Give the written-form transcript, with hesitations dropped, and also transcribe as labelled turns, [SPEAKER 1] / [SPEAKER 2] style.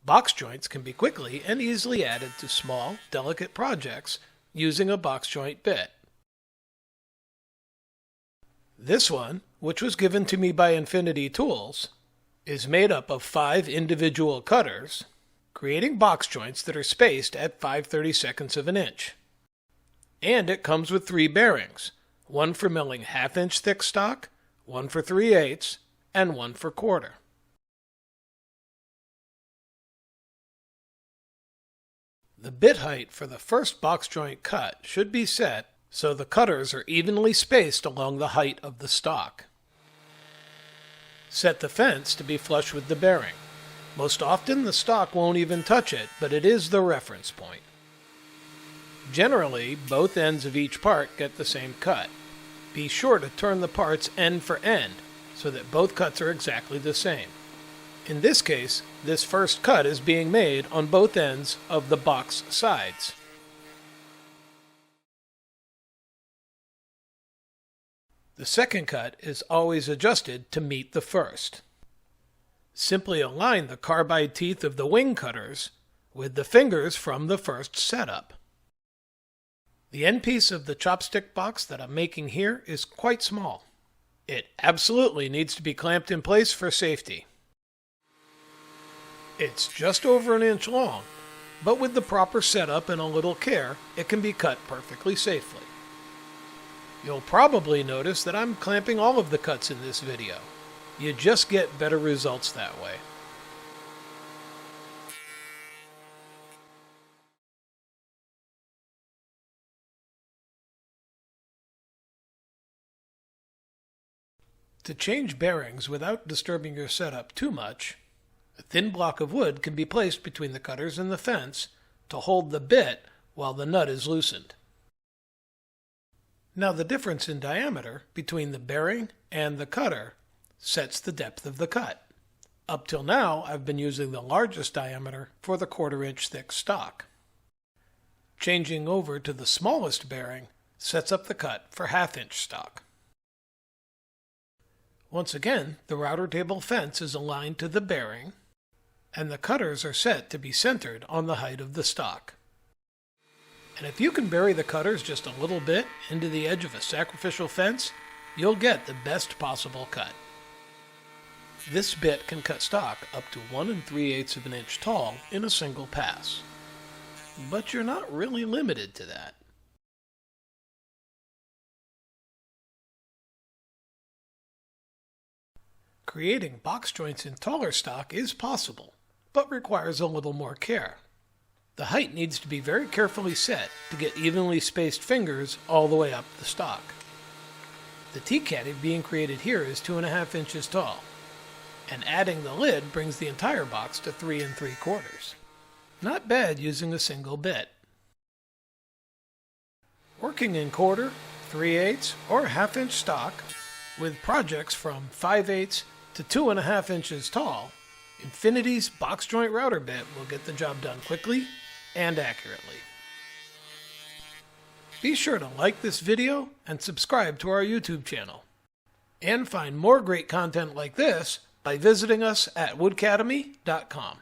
[SPEAKER 1] Box joints can be quickly and easily added to small, delicate projects using a box joint bit. This one, which was given to me by Infinity Tools, is made up of 5 individual cutters, creating box joints that are spaced at 5/32 of an inch. And it comes with 3 bearings, one for milling 1/2 inch thick stock, one for 3/8, and one for 1/4. The bit height for the first box joint cut should be set so the cutters are evenly spaced along the height of the stock. Set the fence to be flush with the bearing. Most often the stock won't even touch it, but it is the reference point. Generally, both ends of each part get the same cut. Be sure to turn the parts end for end so that both cuts are exactly the same. In this case, this first cut is being made on both ends of the box sides. The second cut is always adjusted to meet the first. Simply align the carbide teeth of the wing cutters with the fingers from the first setup. The end piece of the chopstick box that I'm making here is quite small. It absolutely needs to be clamped in place for safety. It's just over an inch long, but with the proper setup and a little care, it can be cut perfectly safely. You'll probably notice that I'm clamping all of the cuts in this video. You just get better results that way. To change bearings without disturbing your setup too much, a thin block of wood can be placed between the cutters and the fence to hold the bit while the nut is loosened. Now the difference in diameter between the bearing and the cutter sets the depth of the cut. Up till now, I've been using the largest diameter for the 1/4 inch thick stock. Changing over to the smallest bearing sets up the cut for 1/2 inch stock. Once again, the router table fence is aligned to the bearing, and the cutters are set to be centered on the height of the stock. And if you can bury the cutters just a little bit into the edge of a sacrificial fence, you'll get the best possible cut. This bit can cut stock up to 1 3/8 of an inch tall in a single pass. But you're not really limited to that. Creating box joints in taller stock is possible, but requires a little more care. The height needs to be very carefully set to get evenly spaced fingers all the way up the stock. The T-caddy being created here is 2.5 inches tall, and adding the lid brings the entire box to 3 3/4. Not bad using a single bit. Working in 1/4, 3/8, or 1/2 inch stock, with projects from 5/8 to 2.5 inches tall, Infinity's box joint router bit will get the job done quickly and accurately. Be sure to like this video and subscribe to our YouTube channel. And find more great content like this by visiting us at woodcademy.com.